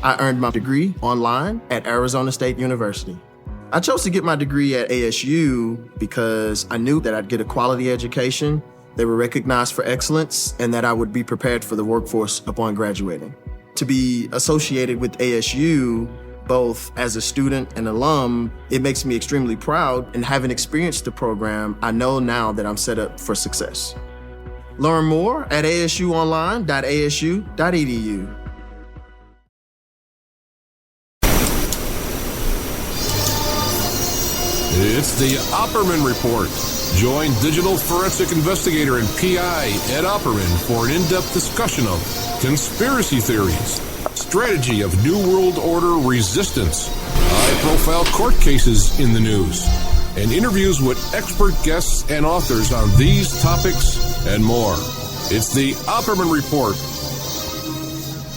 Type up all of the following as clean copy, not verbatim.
I earned my degree online at Arizona State University. I chose to get my degree at ASU because I knew that I'd get a quality education, they were recognized for excellence, and that I would be prepared for the workforce upon graduating. To be associated with ASU, both as a student and alum, it makes me extremely proud, and having experienced the program, I know now that I'm set up for success. Learn more at asuonline.asu.edu. It's the Opperman Report. Join digital forensic investigator and PI Ed Opperman for an in-depth discussion of conspiracy theories, strategy of New World Order resistance, high-profile court cases in the news, and interviews with expert guests and authors on these topics and more. It's the Opperman Report.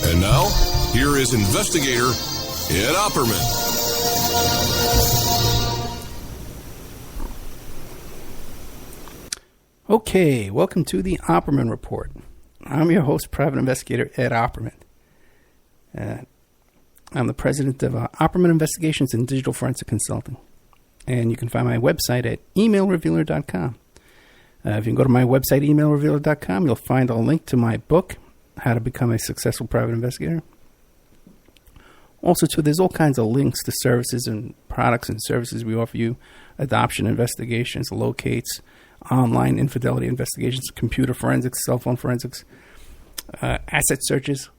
And now, here is investigator Ed Opperman. Okay, welcome to the Opperman Report. I'm your host, private investigator Ed Opperman. I'm the president of Opperman Investigations and Digital Forensic Consulting. And you can find my website at emailrevealer.com. If you can go to my website, emailrevealer.com, you'll find a link to my book, How to Become a Successful Private Investigator. Also, too, there's all kinds of links to services and products and services we offer you. Adoption investigations, locates, online infidelity investigations, computer forensics, cell phone forensics, asset searches,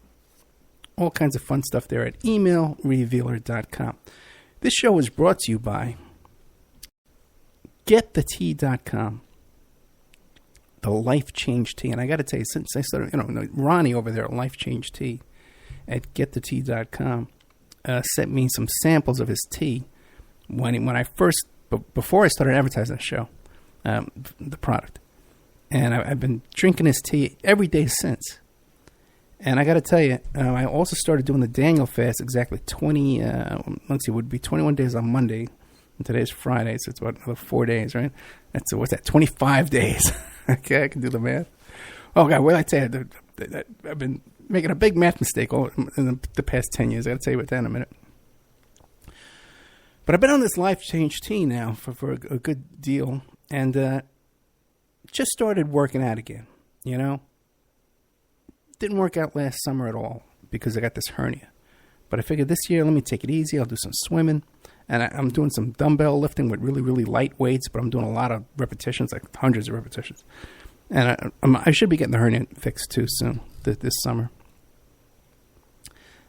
all kinds of fun stuff there at emailrevealer.com. This show is brought to you by GetTheTea.com, the Life Change Tea. And I got to tell you, since I started, Ronnie over there at Life Change Tea at GetTheTea.com sent me some samples of his tea when I first, before I started advertising the show. The product. And I've been drinking this tea every day since. And I got to tell you, I also started doing the Daniel fast exactly 21 days on Monday. And today's Friday, so it's about another 4 days, right? What's that, 25 days. Okay, I can do the math. Oh, God, well, I tell you, I've been making a big math mistake in the past 10 years. I got to tell you about that in a minute. But I've been on this Life Change Tea now for a good deal. And just started working out again, Didn't work out last summer at all because I got this hernia. But I figured this year, let me take it easy. I'll do some swimming. And I'm doing some dumbbell lifting with really, really light weights, but I'm doing a lot of repetitions, like hundreds of repetitions. And I should be getting the hernia fixed too soon, this summer.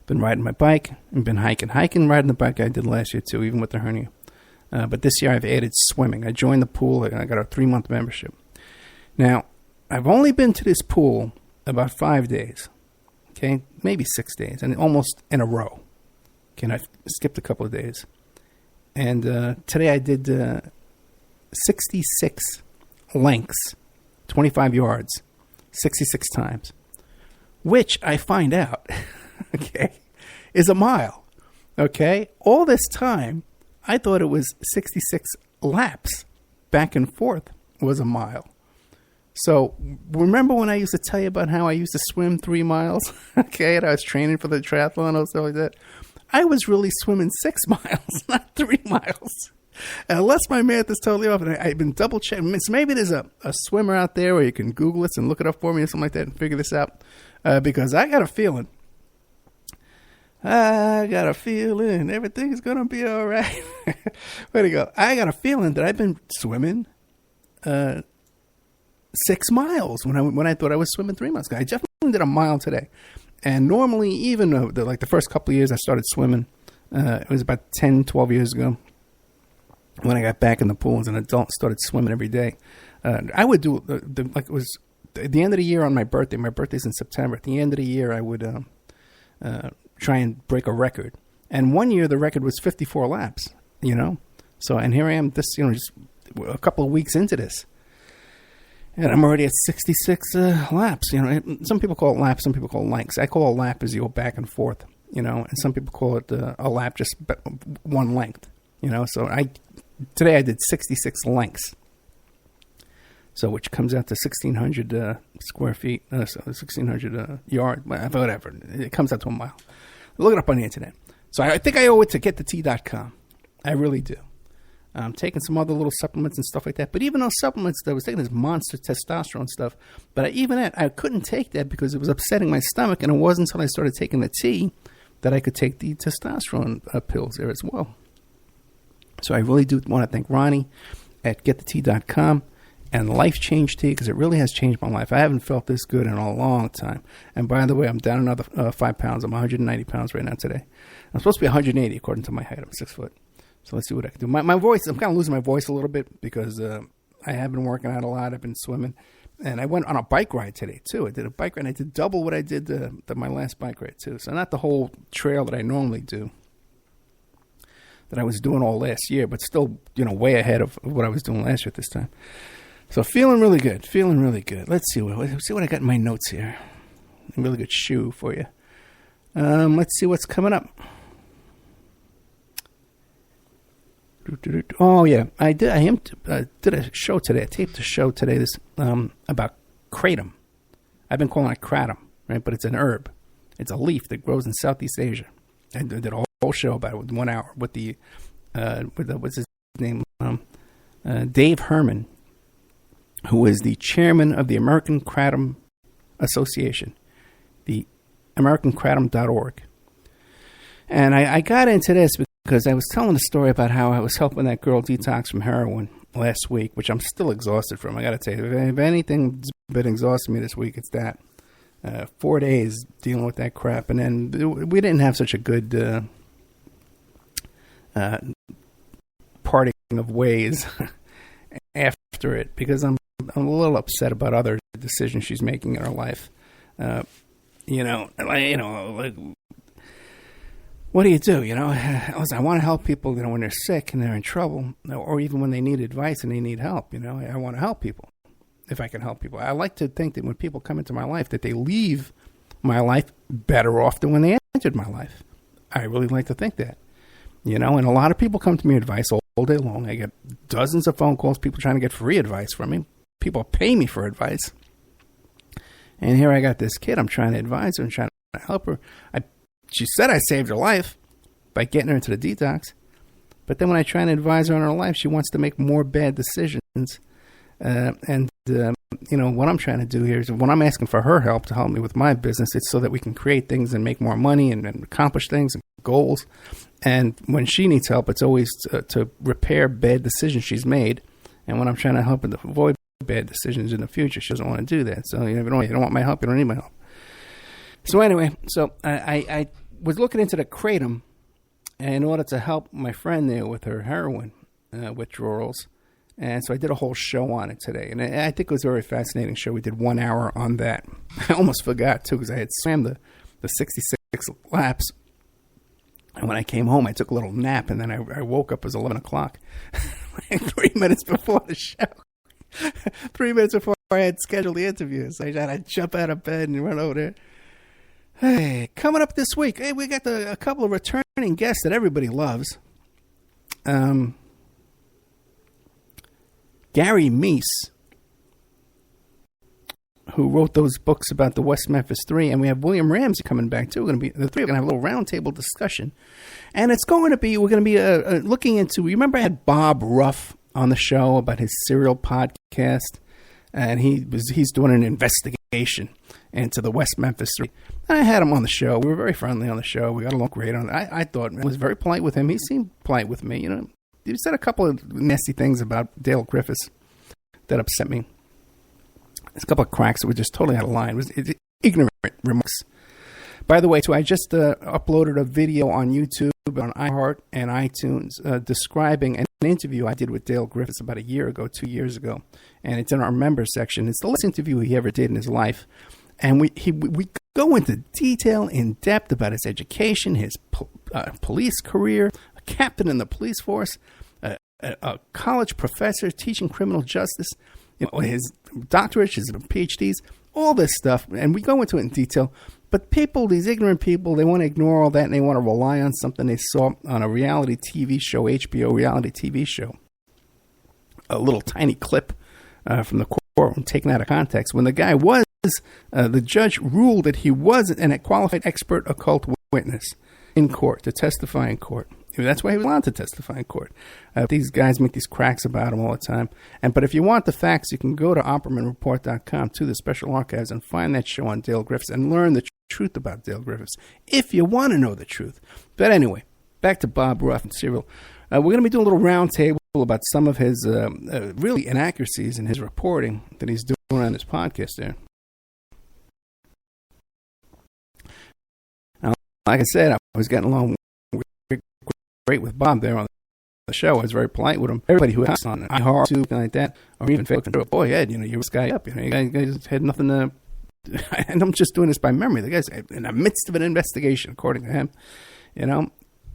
Been riding my bike and been hiking, riding the bike I did last year too, even with the hernia. But this year I've added swimming. I joined the pool and I got a 3-month membership. Now, I've only been to this pool about 5 days. Okay, maybe 6 days, and almost in a row. Okay, and I've skipped a couple of days. And today I did 66 lengths, 25 yards, 66 times, which I find out, okay, is a mile. Okay, all this time, I thought it was 66 laps back and forth was a mile. So remember when I used to tell you about how I used to swim 3 miles? Okay, and I was training for the triathlon and stuff like that. I was really swimming 6 miles, not 3 miles. Unless my math is totally off. And I've been double checking. So maybe there's a swimmer out there where you can Google this and look it up for me or something like that and figure this out. Because I got a feeling. Everything's going to be all right. Where'd it go? I got a feeling that I've been swimming 6 miles when I thought I was swimming 3 miles. I definitely did a mile today. And normally, even the first couple of years I started swimming, it was about 10, 12 years ago, when I got back in the pool as an adult, started swimming every day. I would do, it was at the end of the year on my birthday. My birthday's in September. At the end of the year, I would try and break a record. And one year, the record was 54 laps, So, and here I am, just a couple of weeks into this. And I'm already at 66 laps. Some people call it laps, some people call it lengths. I call a lap as you go back and forth, and some people call it a lap just one length, So today I did 66 lengths. So which comes out to 1,600 square feet, so 1,600 yards, whatever. It comes out to a mile. Look it up on the internet. So I think I owe it to getthetea.com. I really do. I'm taking some other little supplements and stuff like that. But even those supplements that I was taking, this monster testosterone stuff, but even that, I couldn't take that because it was upsetting my stomach. And it wasn't until I started taking the tea that I could take the testosterone pills there as well. So I really do want to thank Ronnie at getthetea.com and Life Change Tea, because it really has changed my life. I haven't felt this good in a long time. And by the way, I'm down another 5 pounds. I'm 190 pounds right now today. I'm supposed to be 180 according to my height. I'm 6 foot. So let's see what I can do. My voice, I'm kind of losing my voice a little bit because I have been working out a lot. I've been swimming. And I went on a bike ride today, too. I did a bike ride. I did double what I did my last bike ride, too. So not the whole trail that I normally do, that I was doing all last year, but still, way ahead of what I was doing last year at this time. So feeling really good. Let's see what I got in my notes here. A really good shoe for you. Let's see what's coming up. Oh yeah, I did a show today. I taped a show today. This about kratom. I've been calling it kratom, right? But it's an herb. It's a leaf that grows in Southeast Asia. I did a whole show about it with 1 hour with the what's his name? Dave Herman, who is the chairman of the American Kratom Association, the AmericanKratom.org. And I got into this because I was telling the story about how I was helping that girl detox from heroin last week, which I'm still exhausted from. I got to tell you, if anything's been exhausting me this week, it's that. 4 days dealing with that crap. And then we didn't have such a good parting of ways after it, because I'm a little upset about other decisions she's making in her life. What do you do? I want to help people, when they're sick and they're in trouble, or even when they need advice and they need help. I want to help people if I can help people. I like to think that when people come into my life, that they leave my life better off than when they entered my life. I really like to think that. And a lot of people come to me for advice all day long. I get dozens of phone calls, people trying to get free advice from me. People pay me for advice. And here I got this kid. I'm trying to advise her and trying to help her. She said I saved her life by getting her into the detox. But then when I try and advise her on her life, she wants to make more bad decisions. What I'm trying to do here is when I'm asking for her help to help me with my business, it's so that we can create things and make more money and accomplish things and goals. And when she needs help, it's always to repair bad decisions she's made. And when I'm trying to help her to avoid bad decisions in the future, she doesn't want to do that. So you don't want my help, you don't need my help. So anyway, I was looking into the kratom in order to help my friend there with her heroin withdrawals. And so I did a whole show on it today. And I think it was a very fascinating show. We did 1 hour on that. I almost forgot, too, because I had swam the 66 laps. And when I came home, I took a little nap. And then I woke up. It was 11 o'clock. 3 minutes before the show. 3 minutes before I had scheduled the interview. So I had to jump out of bed and run over there. Hey, coming up this week, we got a couple of returning guests that everybody loves. Gary Meese, who wrote those books about the West Memphis Three, and we have William Ramsey coming back too. The three are going to have a little roundtable discussion, and we're going to be looking into. Remember, I had Bob Ruff on the show about his serial podcast, and he's doing an investigation into the West Memphis Three. I had him on the show. We were very friendly on the show. We got along great on it. I thought I was very polite with him. He seemed polite with me. He said a couple of nasty things about Dale Griffiths that upset me. There's a couple of cracks that were just totally out of line. It was ignorant remarks. By the way, too, I just uploaded a video on YouTube, on iHeart and iTunes, describing an interview I did with Dale Griffiths about 2 years ago. And it's in our member section. It's the last interview he ever did in his life. And we go into detail, in depth about his education, his police career, a captain in the police force, a college professor teaching criminal justice, his doctorates, his PhDs, all this stuff. And we go into it in detail. But people, these ignorant people, they want to ignore all that and they want to rely on something they saw on a reality TV show, HBO reality TV show. A little tiny clip from the courtroom taken out of context. When the guy was, the judge ruled that he was a qualified expert occult witness in court, to testify in court. That's why he was allowed to testify in court. These guys make these cracks about him all the time. But if you want the facts, you can go to OppermanReport.com to the Special Archives and find that show on Dale Griffiths and learn the truth about Dale Griffiths, if you want to know the truth. But anyway, back to Bob Ruff and Cyril. We're going to be doing a little round table about some of his really inaccuracies in his reporting that he's doing on his podcast there. Now, like I said, I was getting along great with Bob there on the show. I was very polite with him. Everybody who has on iHeart, something like that, or even Facebook, control. Boy, Ed, you're this guy up. You guys had nothing to. And I'm just doing this by memory. The guy's in the midst of an investigation, according to him, and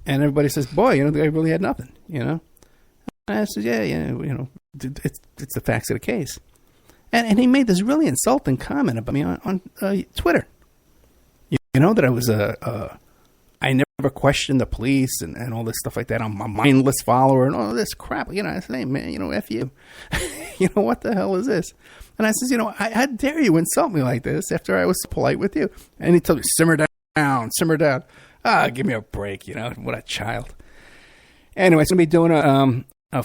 everybody says, "Boy, the guy really had nothing," And I said, "Yeah, it's the facts of the case." And he made this really insulting comment about me on Twitter. That I was I never questioned the police and all this stuff like that. I'm a mindless follower and all this crap. I said, "Hey, man, F you." What the hell is this? And I says, how dare you insult me like this after I was polite with you? And he told me, simmer down. Give me a break, what a child. Anyway, so I'm going to be doing a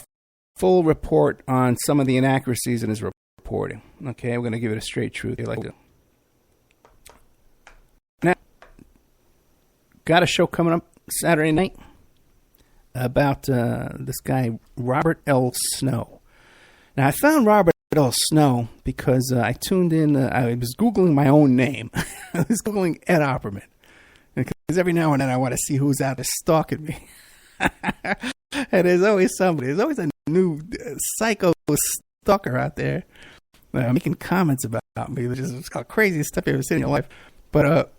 full report on some of the inaccuracies in his reporting. Okay, I'm going to give it a straight truth. Now, got a show coming up Saturday night about this guy, Robert L. Snow. Now, I found Robert L. Snow because I tuned in. I was Googling my own name. I was Googling Ed Opperman. Because every now and then I want to see who's out there stalking me. And there's always somebody. There's always a new psycho stalker out there making comments about me, which is the craziest stuff you've ever seen in your life. But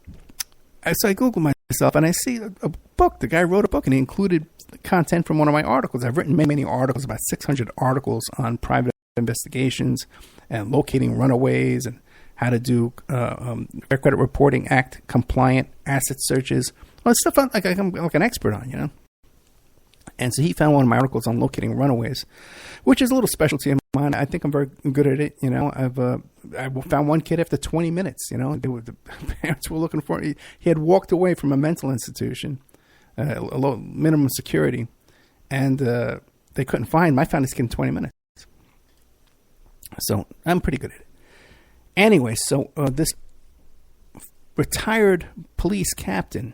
so I Google myself, and I see a book. The guy wrote a book, and he included content from one of my articles. I've written many articles, about 600 articles on private investigations and locating runaways and how to do Fair Credit Reporting Act compliant asset searches. Well, it's stuff like I'm like an expert on, And so he found one of my articles on locating runaways, which is a little specialty of mine. I think I'm very good at it. I found one kid after 20 minutes. The parents were looking for. He had walked away from a mental institution, low minimum security, and they couldn't find him. I found this kid in 20 minutes. So I'm pretty good at it. Anyway, so this retired police captain,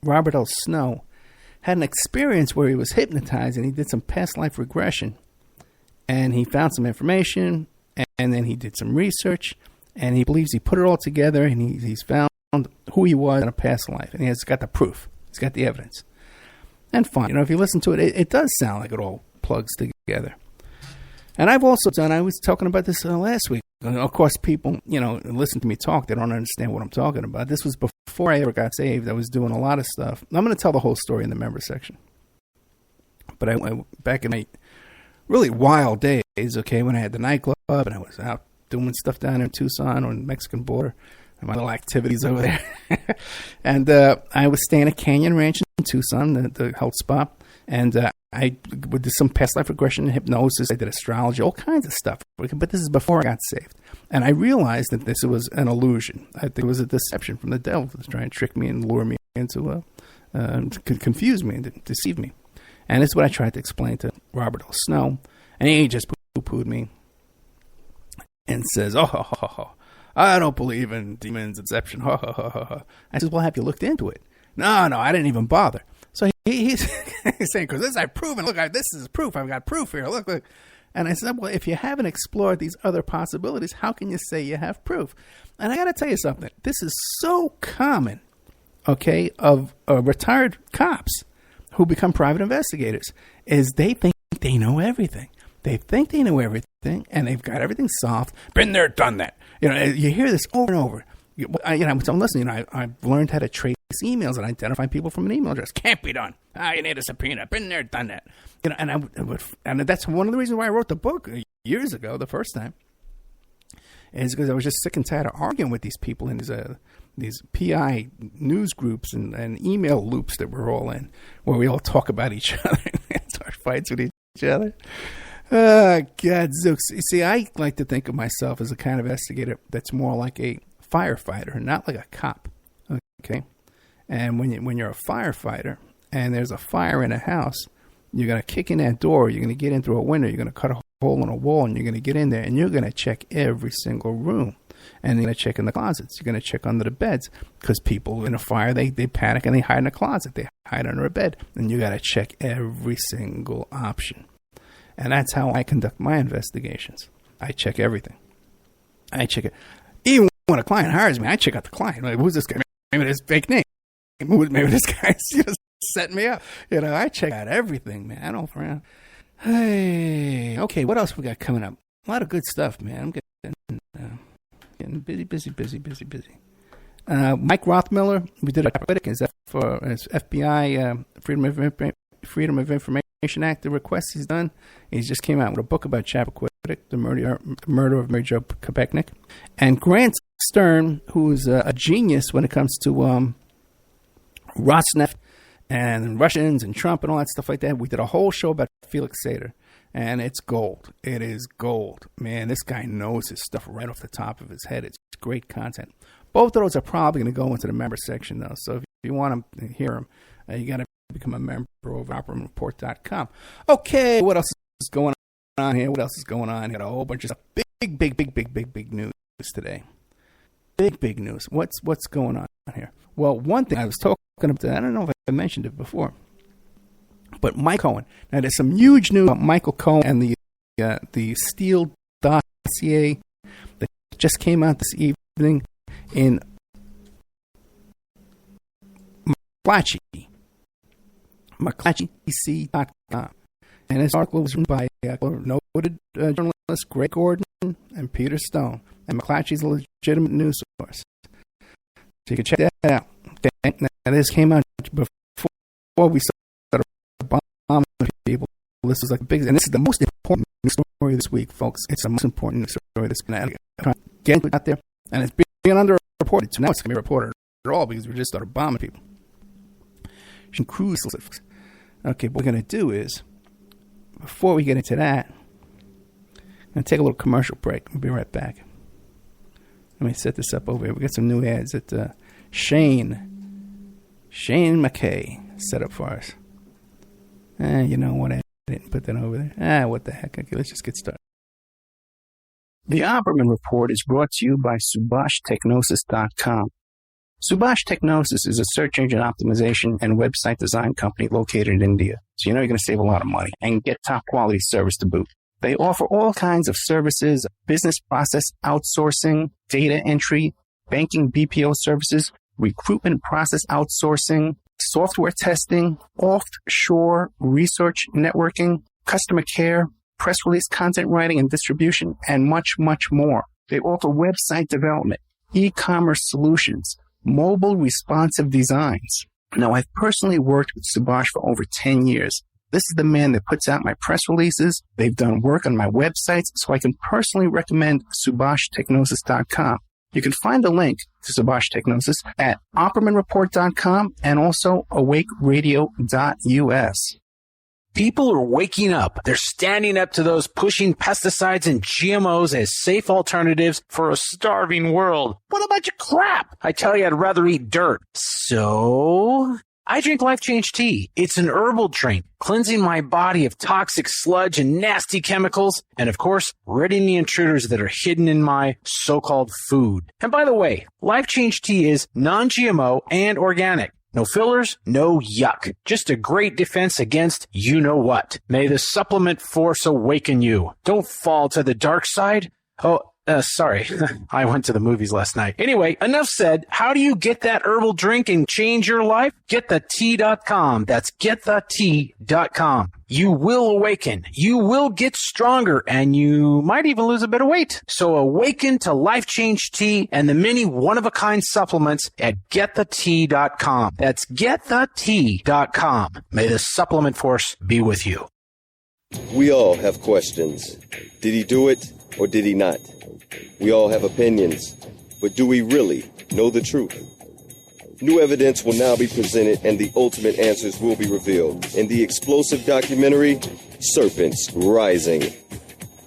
Robert L. Snow, had an experience where he was hypnotized and he did some past life regression. And he found some information, and then he did some research, and he believes he put it all together, and he's found who he was in a past life. And he has got the proof. He's got the evidence. And fine. If you listen to it, it does sound like it all plugs together. And I've also done, I was talking about this last week. Of course, people, listen to me talk. They don't understand what I'm talking about. This was before I ever got saved. I was doing a lot of stuff. I'm going to tell the whole story in the member section. But I went back in my really wild days, okay, when I had the nightclub and I was out doing stuff down in Tucson on the Mexican border and my little activities over there. And I was staying at Canyon Ranch in Tucson, the health spa. And I did some past life regression, hypnosis. I did astrology, all kinds of stuff. But this is before I got saved. And I realized that this was an illusion. I think it was a deception from the devil to try and trick me and lure me into confuse me and deceive me. And this is what I tried to explain to Robert L. Snow. And he just poo-pooed me and says, I don't believe in demons, deception. I said, well, have you looked into it? No, I didn't even bother. So he's saying, because this I've proven. Look, this is proof. I've got proof here. Look. And I said, well, if you haven't explored these other possibilities, how can you say you have proof? And I got to tell you something. This is so common, okay, of retired cops who become private investigators, is they think they know everything. They think they know everything, and they've got everything solved. Been there, done that. You hear this over and over. So listen, I've learned how to trace emails and identify people from an email address. Can't be done. You need a subpoena. Been there, done that. And that's one of the reasons why I wrote the book years ago, the first time, is because I was just sick and tired of arguing with these people in these PI news groups and email loops that we're all in, where we all talk about each other and start fights with each other. God, Zooks. See, I like to think of myself as a kind of investigator that's more like a firefighter, not like a cop. Okay? And when you're a firefighter and there's a fire in a house, you're going to kick in that door, you're going to get in through a window, you're going to cut a hole in a wall, and you're going to get in there, and you're going to check every single room. And you're going to check in the closets. You're going to check under the beds, because people in a fire, they panic and they hide in a closet. They hide under a bed. And you got to check every single option. And that's how I conduct my investigations. I check everything. I check it. Even when a client hires me, I check out the client. Like, who's this guy? Maybe this fake name. Maybe this guy's just setting me up. I check out everything, man. I don't around. Hey, okay, what else we got coming up? A lot of good stuff, man. I'm getting busy. Mike Rothmiller, we did a critic. Is that for his FBI Freedom of Information Act? The request he's done. He just came out with a book about Chappaquiddick, the murder of Mary Jo Kopechnik. And Grant Stern, who's a genius when it comes to Rosneft and Russians and Trump and all that stuff like that. We did a whole show about Felix Sater. And it's gold. It is gold. Man, this guy knows his stuff right off the top of his head. It's great content. Both of those are probably going to go into the member section, though. So if you want to hear them, you got to become a member over at OperaManReport.com. Okay, what else is going on here? What else is going on? Got a whole bunch of stuff. Big news today. Big news. What's going on here? Well, one thing I was talking about, I don't know if I mentioned it before, but Mike Cohen. Now, there's some huge news about Michael Cohen and the Steele Dossier that just came out this evening in McClatchy.com. And this article was written by noted journalists Greg Gordon and Peter Stone. And McClatchy's a legitimate news source. So you can check that out. Okay? Now, this came out before we started bombing people. This is like big, and this is the most important news story this week, folks. It's the most important news story this week. I'm getting it out there, and it's being underreported. So now it's going to be reported at all because we just started bombing people. Okay, what we're going to do is, before we get into that, I'm going to take a little commercial break. We'll be right back. Let me set this up over here. We got some new ads that Shane McKay set up for us. You know what? I didn't put that over there. What the heck? Okay, let's just get started. The Opperman Report is brought to you by SubhashTechnosis.com. Subash Technosis is a search engine optimization and website design company located in India. So you know you're going to save a lot of money and get top quality service to boot. They offer all kinds of services, business process outsourcing, data entry, banking BPO services, recruitment process outsourcing, software testing, offshore research networking, customer care, press release content writing and distribution, and much, much more. They offer website development, e-commerce solutions, mobile responsive designs. Now, I've personally worked with Subhash for over 10 years. This is the man that puts out my press releases. They've done work on my websites, so I can personally recommend SubhashTechnosis.com. You can find the link to Subhash Technosis at OppermanReport.com and also awakeradio.us. People are waking up. They're standing up to those pushing pesticides and GMOs as safe alternatives for a starving world. What a bunch of crap! I tell you, I'd rather eat dirt. So I drink Life Change Tea. It's an herbal drink, cleansing my body of toxic sludge and nasty chemicals, and of course, ridding the intruders that are hidden in my so-called food. And by the way, Life Change Tea is non-GMO and organic. No fillers, no yuck. Just a great defense against you-know-what. May the supplement force awaken you. Don't fall to the dark side. Sorry. I went to the movies last night. Anyway, enough said. How do you get that herbal drink and change your life? GetTheTea.com. That's GetTheTea.com. You will awaken. You will get stronger, and you might even lose a bit of weight. So awaken to Life Change Tea and the many one-of-a-kind supplements at GetTheTea.com. That's GetTheTea.com. May the supplement force be with you. We all have questions. Did he do it or did he not? We all have opinions, but do we really know the truth? New evidence will now be presented and the ultimate answers will be revealed in the explosive documentary, Serpents Rising.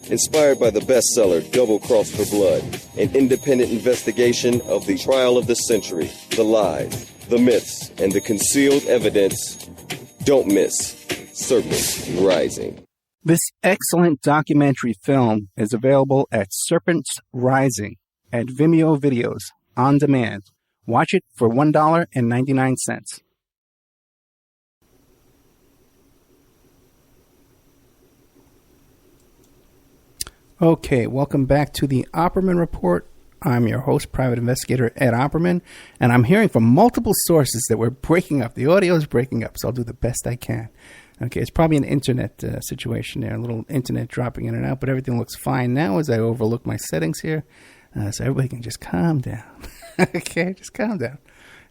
Inspired by the bestseller, Double Cross for Blood, an independent investigation of the trial of the century, the lies, the myths, and the concealed evidence. Don't miss Serpents Rising. This excellent documentary film is available at Serpents Rising at Vimeo Videos on demand. Watch it for $1.99. Okay, welcome back to the Opperman Report. I'm your host, Private Investigator Ed Opperman, and I'm hearing from multiple sources that we're breaking up. The audio is breaking up, so I'll do the best I can. Okay, it's probably an internet situation there, a little internet dropping in and out, but everything looks fine now as I overlook my settings here, so everybody can just calm down. Okay, just calm down.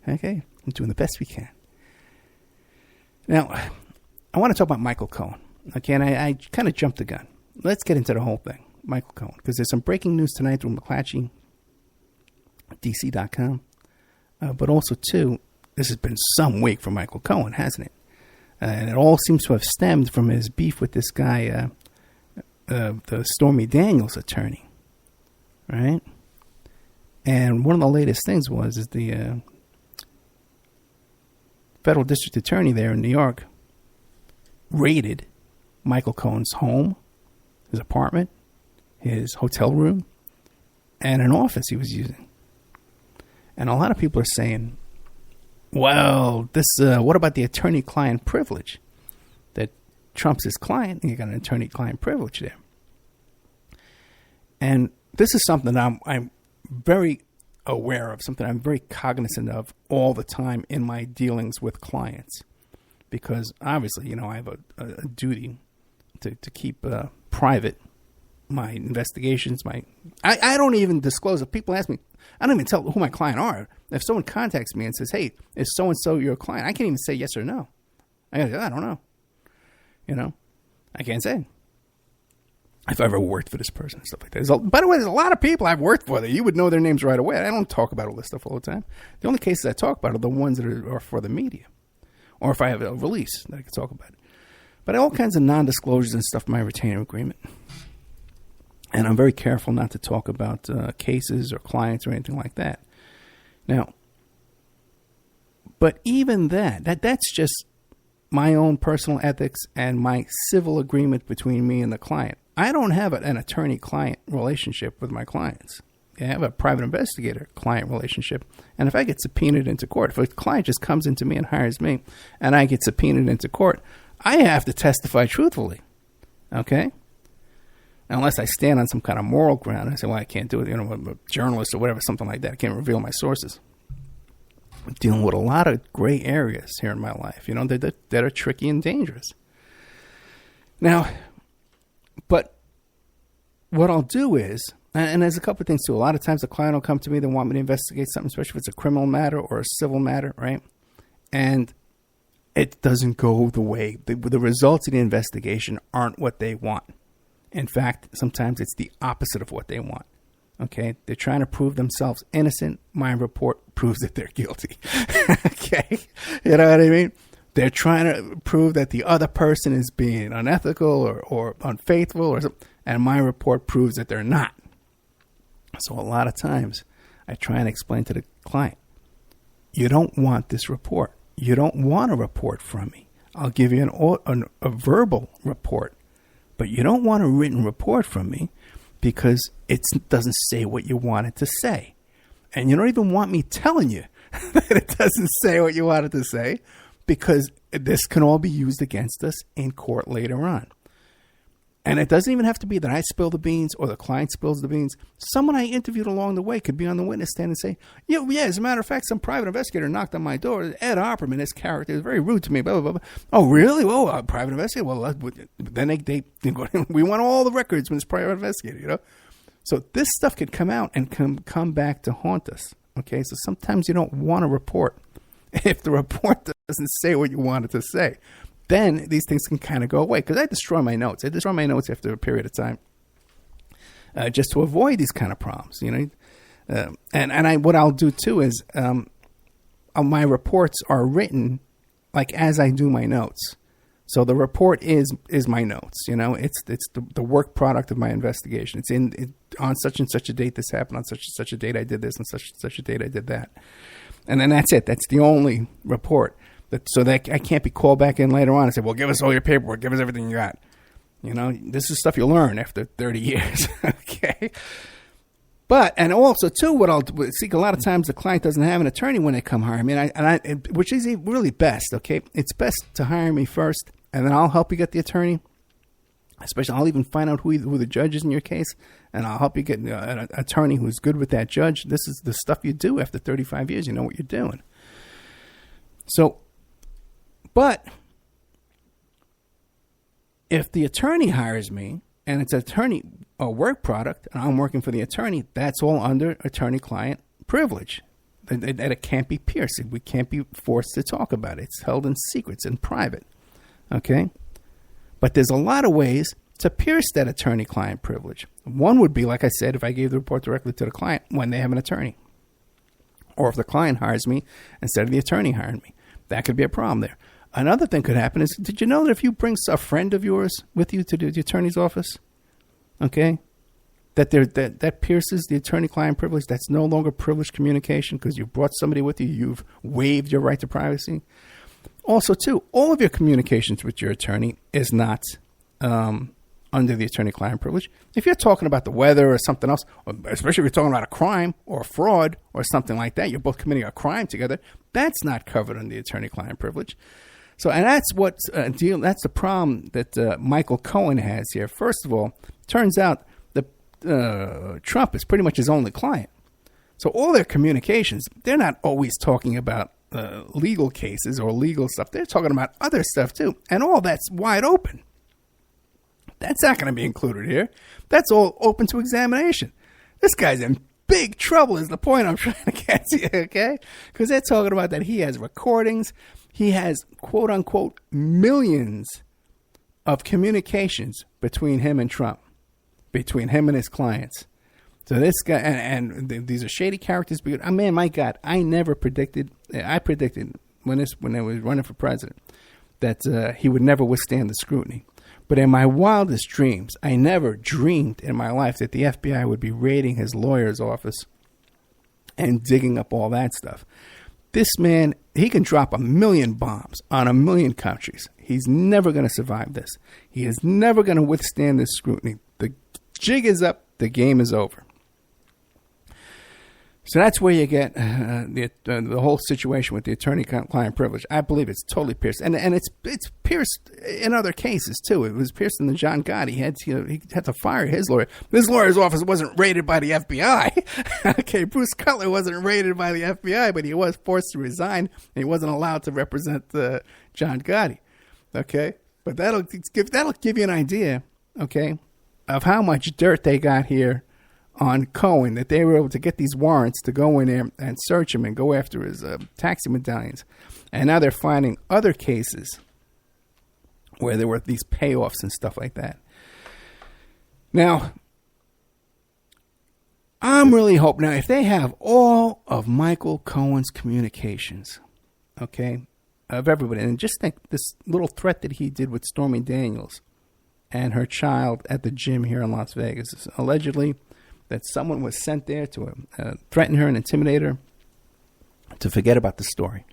Okay, I'm doing the best we can. Now, I want to talk about Michael Cohen. Okay, and I kind of jumped the gun. Let's get into the whole thing. Michael Cohen, because there's some breaking news tonight through McClatchy, DC.com, but also, too, this has been some week for Michael Cohen, hasn't it? And it all seems to have stemmed from his beef with this guy, the Stormy Daniels attorney, right? And one of the latest things is the federal district attorney there in New York raided Michael Cohen's home, his apartment, his hotel room, and an office he was using. And a lot of people are saying, well, what about the attorney-client privilege that trumps his client? And you got an attorney-client privilege there. And this is something I'm very aware of, something I'm very cognizant of all the time in my dealings with clients. Because obviously, I have a duty to keep private my investigations. I don't even disclose. If people ask me, I don't even tell who my client are. If someone contacts me and says, hey, is so-and-so your client? I can't even say yes or no. I don't know. I can't say if I ever worked for this person and stuff like that. By the way, there's a lot of people I've worked for that you would know their names right away. I don't talk about all this stuff all the time. The only cases I talk about are the ones that are for the media, or if I have a release that I can talk about it. But all kinds of non-disclosures and stuff in my retainer agreement. And I'm very careful not to talk about cases or clients or anything like that. Now, but even that's just my own personal ethics and my civil agreement between me and the client. I don't have an attorney-client relationship with my clients. I have a private investigator-client relationship. And if I get subpoenaed into court, if a client just comes into me and hires me and I get subpoenaed into court, I have to testify truthfully. Okay? Unless I stand on some kind of moral ground and I say, well, I can't do it, I'm a journalist or whatever, something like that. I can't reveal my sources. I'm dealing with a lot of gray areas here in my life, that are tricky and dangerous. Now, but what I'll do is, and there's a couple of things too. A lot of times the client will come to me, they want me to investigate something, especially if it's a criminal matter or a civil matter, right? And it doesn't go the way, the results of the investigation aren't what they want. In fact, sometimes it's the opposite of what they want. Okay? They're trying to prove themselves innocent. My report proves that they're guilty. Okay? You know what I mean? They're trying to prove that the other person is being unethical or unfaithful or something, and my report proves that they're not. So a lot of times I try and explain to the client, you don't want this report. You don't want a report from me. I'll give you a verbal report. But you don't want a written report from me because it doesn't say what you want it to say. And you don't even want me telling you that it doesn't say what you want it to say because this can all be used against us in court later on. And it doesn't even have to be that I spill the beans or the client spills the beans. Someone I interviewed along the way could be on the witness stand and say, yeah, as a matter of fact, some private investigator knocked on my door. Ed Opperman, his character, is very rude to me, blah, blah, blah, blah. Oh, really? Oh, a private investigator? Well, then they go, we want all the records from this private investigator, So this stuff could come out and come back to haunt us. Okay, so sometimes you don't want a report. If the report doesn't say what you want it to say, then these things can kind of go away. Because I destroy my notes. I destroy my notes after a period of time just to avoid these kind of problems. What I'll do too is my reports are written like as I do my notes. So the report is my notes. It's the work product of my investigation. It's on such and such a date this happened. On such and such a date I did this. On such and such a date I did that. And then that's it. That's the only report. So that I can't be called back in later on and say, well, give us all your paperwork. Give us everything you got. You know, this is stuff you learn after 30 years. Okay. But, and also, too, what I'll see, a lot of times the client doesn't have an attorney when they come hire me, which is really best, okay? It's best to hire me first, and then I'll help you get the attorney. Especially, I'll even find out who the judge is in your case, and I'll help you get an attorney who's good with that judge. This is the stuff you do after 35 years. You know what you're doing. So, but if the attorney hires me, and it's a work product, and I'm working for the attorney, that's all under attorney-client privilege. And it can't be pierced. We can't be forced to talk about it. It's held in secret. It's in private. Okay? But there's a lot of ways to pierce that attorney-client privilege. One would be, like I said, if I gave the report directly to the client when they have an attorney. Or if the client hires me instead of the attorney hiring me. That could be a problem there. Another thing could happen is, did you know that if you bring a friend of yours with you to the attorney's office, okay, that pierces the attorney-client privilege? That's no longer privileged communication because you brought somebody with you. You've waived your right to privacy. Also, too, all of your communications with your attorney is not under the attorney-client privilege. If you're talking about the weather or something else, or especially if you're talking about a crime or a fraud or something like that, you're both committing a crime together, that's not covered under the attorney-client privilege. So, and that's that's the problem that Michael Cohen has here. First of all, turns out that Trump is pretty much his only client. So all their communications, they're not always talking about legal cases or legal stuff. They're talking about other stuff too. And all that's wide open. That's not going to be included here. That's all open to examination. This guy's in big trouble is the point I'm trying to get to, okay? Because they're talking about that he has recordings. He has, quote unquote, millions of communications between him and Trump, between him and his clients. So this guy, and these are shady characters. But man, my God, I predicted when I was running for president that he would never withstand the scrutiny. But in my wildest dreams, I never dreamed in my life that the FBI would be raiding his lawyer's office and digging up all that stuff. This man, he can drop 1 million bombs on 1 million countries. He's never going to survive this. He is never going to withstand this scrutiny. The jig is up. The game is over. So that's where you get the whole situation with the attorney-client privilege. I believe it's totally pierced, and it's pierced in other cases too. It was pierced in the John Gotti. He had to fire his lawyer. This lawyer's office wasn't raided by the FBI. Okay, Bruce Cutler wasn't raided by the FBI, but he was forced to resign, and he wasn't allowed to represent John Gotti. Okay, but that'll give you an idea, okay, of how much dirt they got here on Cohen, that they were able to get these warrants to go in there and search him and go after his taxi medallions. And now they're finding other cases where there were these payoffs and stuff like that. Now, I'm really hoping, now if they have all of Michael Cohen's communications, okay, of everybody, and just think this little threat that he did with Stormy Daniels and her child at the gym here in Las Vegas, allegedly that someone was sent there to threaten her and intimidate her to forget about the story.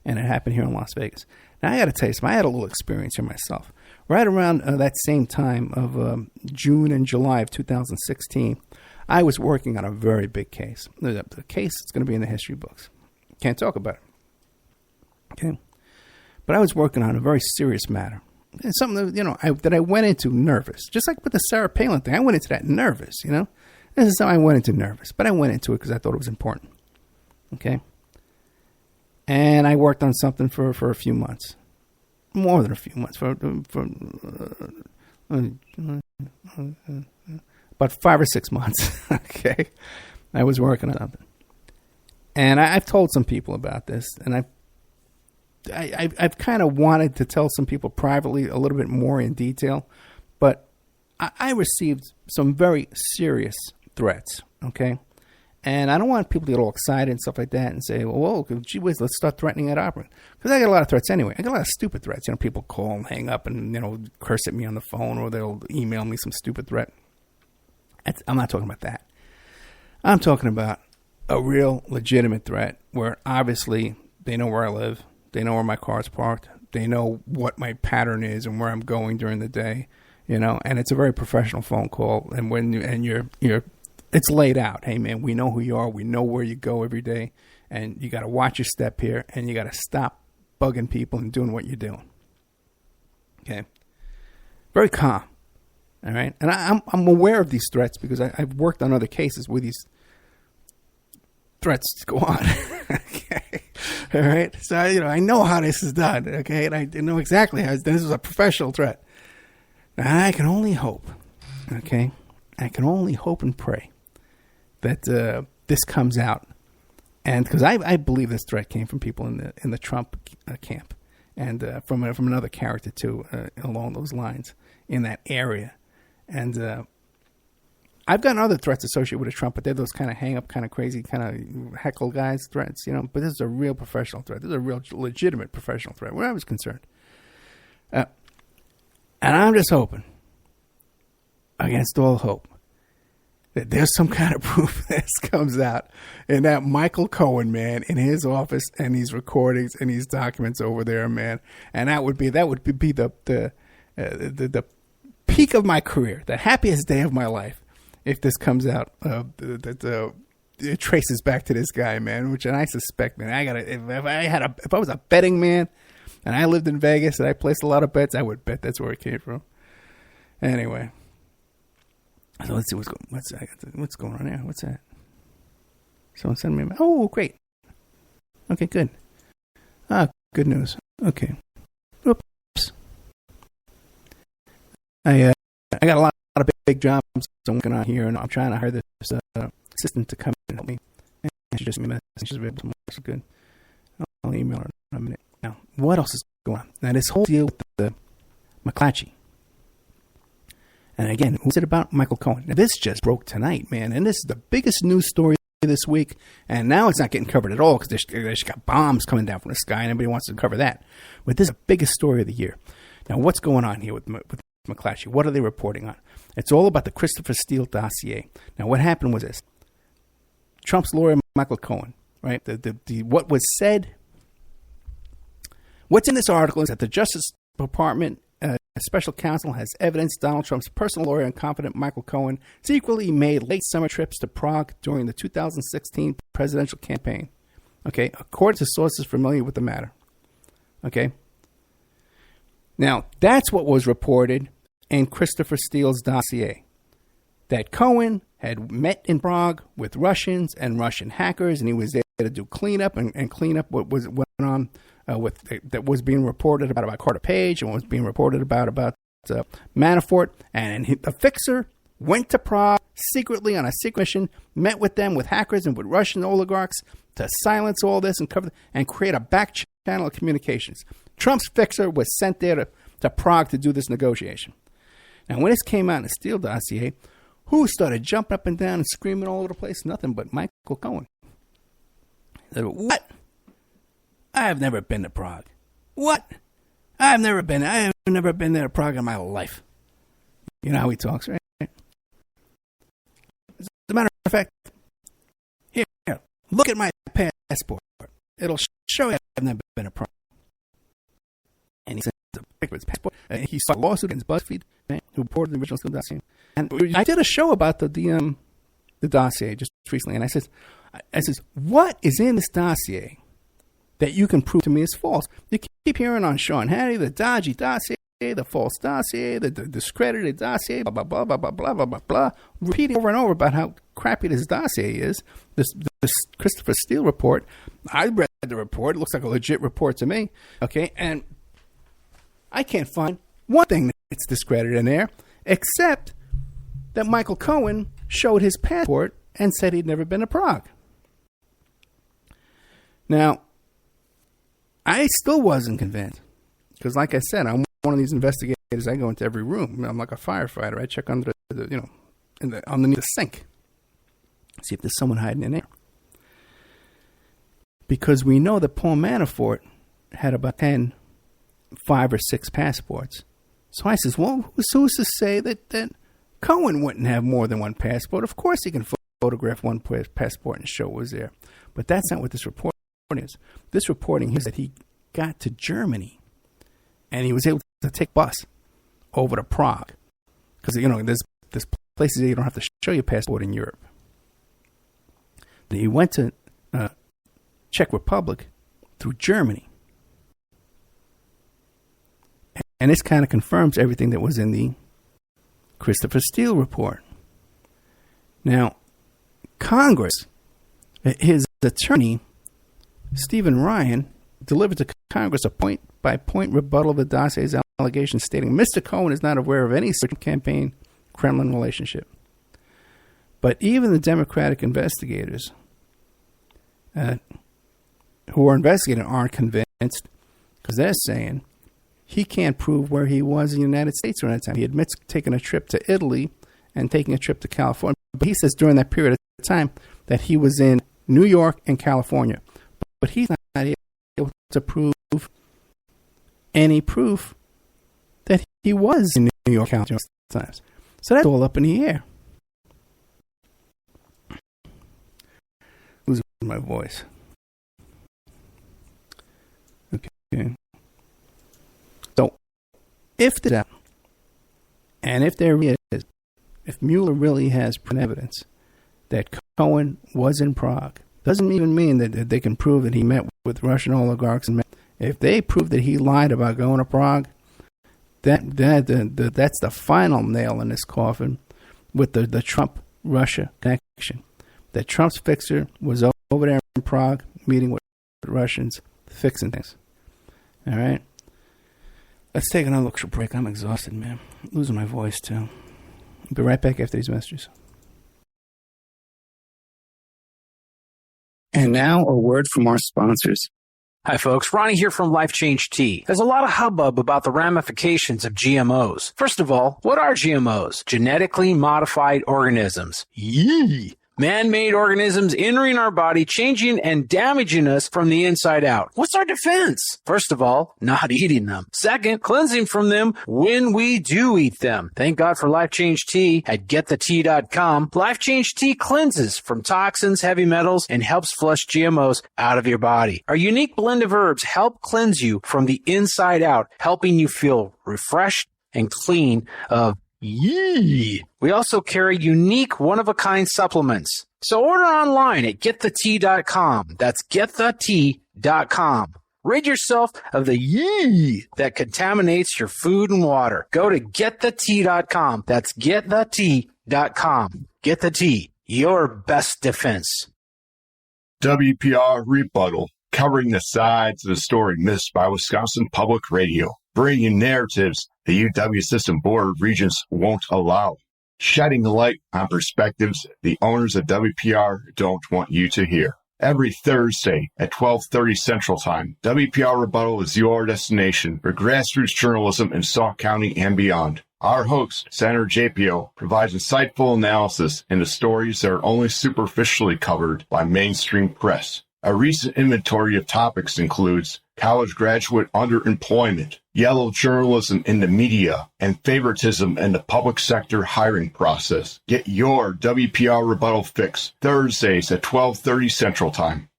And it happened here in Las Vegas. Now, I got to tell you something. I had a little experience here myself. Right around that same time of June and July of 2016, I was working on a very big case. The case is going to be in the history books. Can't talk about it. Okay? But I was working on a very serious matter. It's something that I went into nervous. Just like with the Sarah Palin thing. I went into that nervous, This is how I went into nervous. But I went into it because I thought it was important. Okay? And I worked on something for a few months. More than a few months. For about 5 or 6 months. Okay? I was working on something. And I've told some people about this. And I've kind of wanted to tell some people privately a little bit more in detail. But I received some very serious threats, okay? And I don't want people to get all excited and stuff like that and say, well, gee whiz, let's start threatening at Opera. Because I get a lot of threats anyway. I get a lot of stupid threats. People call and hang up and, curse at me on the phone, or they'll email me some stupid threat. I'm not talking about that. I'm talking about a real legitimate threat where obviously they know where I live, they know where my car's parked, they know what my pattern is and where I'm going during the day, and it's a very professional phone call. And when you're it's laid out. Hey man, we know who you are, we know where you go every day, and you got to watch your step here, and you got to stop bugging people and doing what you're doing. Okay, very calm. All right, and I'm aware of these threats because I've worked on other cases where these threats go on. Okay, all right. So I know how this is done. Okay, and I know exactly how it's done. This is a professional threat. Now I can only hope. Okay, I can only hope and pray that this comes out, and because I believe this threat came from people in the Trump camp, and from another character too along those lines in that area, and I've gotten other threats associated with Trump, but they're those kind of hang up, kind of crazy, kind of heckle guys threats, But this is a real professional threat. This is a real legitimate professional threat, where I was concerned, and I'm just hoping, against all hope, that there's some kind of proof this comes out, and that Michael Cohen, man, in his office, and these recordings and these documents over there, man, and that would be the peak of my career, the happiest day of my life, if this comes out. It traces back to this guy, man, which, and I suspect, man, if I was a betting man, and I lived in Vegas and I placed a lot of bets, I would bet that's where it came from. Anyway. So let's see what's going on here. What's that? Someone sent me. Oh, great. Okay, good. Good news. Okay. Oops. I got a lot of big jobs I'm working on here, and I'm trying to hire this assistant to come and help me. And she just sent me a message. She's able to work good. I'll email her in a minute. Now, what else is going on? Now, this whole deal with the McClatchy. And again, who's it about? Michael Cohen. Now, this just broke tonight, man. And this is the biggest news story this week. And now it's not getting covered at all because there's got bombs coming down from the sky and everybody wants to cover that. But this is the biggest story of the year. Now, what's going on here with McClatchy? What are they reporting on? It's all about the Christopher Steele dossier. Now, what happened was this. Trump's lawyer, Michael Cohen, right? What was said, what's in this article is that the Justice Department special counsel has evidence Donald Trump's personal lawyer and confidant Michael Cohen secretly made late summer trips to Prague during the 2016 presidential campaign. Okay, according to sources familiar with the matter. Okay. Now, that's what was reported in Christopher Steele's dossier. That Cohen had met in Prague with Russians and Russian hackers, and he was there to do cleanup and clean up what went on that was being reported about Carter Page and what was being reported about Manafort. And the fixer went to Prague secretly on a secret mission, met with them, with hackers and with Russian oligarchs, to silence all this and cover and create a back channel of communications. Trump's fixer was sent there to Prague to do this negotiation. Now, when this came out in the Steele dossier, who started jumping up and down and screaming all over the place? Nothing but Michael Cohen. Said, what? I have never been to Prague. What? I have never been there to Prague in my life. You know how he talks, right? As a matter of fact, here, look at my passport. It'll show you I've never been to Prague. And he sent a picture of his passport. And he saw a lawsuit against BuzzFeed, who reported the original Steele dossier. And I did a show about the dossier just recently, and I says, what is in this dossier that you can prove to me is false? You keep hearing on Sean Hannity, the dodgy dossier, the false dossier, the discredited dossier, blah, blah, blah, blah, blah, blah, blah, blah, blah, repeating over and over about how crappy this dossier is, this Christopher Steele report. I read the report. It looks like a legit report to me, okay? And I can't find one thing that's discredited in there, except that Michael Cohen showed his passport and said he'd never been to Prague. Now, I still wasn't convinced. Because like I said, I'm one of these investigators. I go into every room. I'm like a firefighter. I check under underneath the sink. See if there's someone hiding in there. Because we know that Paul Manafort had about 5 or 6 passports. So I says, well, who's to say that Cohen wouldn't have more than one passport? Of course he can photograph one passport and show it was there. But that's not what this report is. This reporting is that he got to Germany and he was able to take a bus over to Prague. Because, there's places that you don't have to show your passport in Europe. He went to Czech Republic through Germany. And this kind of confirms everything that was in the Christopher Steele report. Now, Congress, his attorney, Stephen Ryan, delivered to Congress a point-by-point rebuttal of the dossier's allegations, stating Mr. Cohen is not aware of any such campaign-Kremlin relationship. But even the Democratic investigators who are investigating aren't convinced, because they're saying he can't prove where he was in the United States during that time. He admits taking a trip to Italy and taking a trip to California. But he says during that period of time that he was in New York and California. But he's not able to prove any proof that he was in New York and California times. So that's all up in the air. Losing my voice. Okay. So, if that, and if there is, if Mueller really has evidence that Cohen was in Prague, doesn't even mean that they can prove that he met with Russian oligarchs. And if they prove that he lied about going to Prague, that's the final nail in this coffin with the Trump-Russia connection. That Trump's fixer was over there in Prague meeting with Russians, fixing things. All right? Let's take another little break. I'm exhausted, man. I'm losing my voice, too. I'll be right back after these messages. And now a word from our sponsors. Hi, folks. Ronnie here from Life Change Tea. There's a lot of hubbub about the ramifications of GMOs. First of all, what are GMOs? Genetically modified organisms. Yee! Man-made organisms entering our body, changing and damaging us from the inside out. What's our defense? First of all, not eating them. Second, cleansing from them when we do eat them. Thank God for Life Change Tea at getthetea.com. Life Change Tea cleanses from toxins, heavy metals, and helps flush GMOs out of your body. Our unique blend of herbs help cleanse you from the inside out, helping you feel refreshed and clean of yee. We also carry unique one-of-a-kind supplements. So order online at getthetea.com. That's getthetea.com. Rid yourself of the yee that contaminates your food and water. Go to getthetea.com. That's getthetea.com. Get the tea, your best defense. WPR Rebuttal, covering the sides of the story missed by Wisconsin Public Radio. Bringing narratives the UW System Board of Regents won't allow. Shedding light on perspectives the owners of WPR don't want you to hear. Every Thursday at 12:30 Central Time, WPR Rebuttal is your destination for grassroots journalism in Sauk County and beyond. Our host, Senator JPO, provides insightful analysis into stories that are only superficially covered by mainstream press. A recent inventory of topics includes college graduate underemployment, yellow journalism in the media, and favoritism in the public sector hiring process. Get your WPR Rebuttal fix Thursdays at 12:30 Central Time.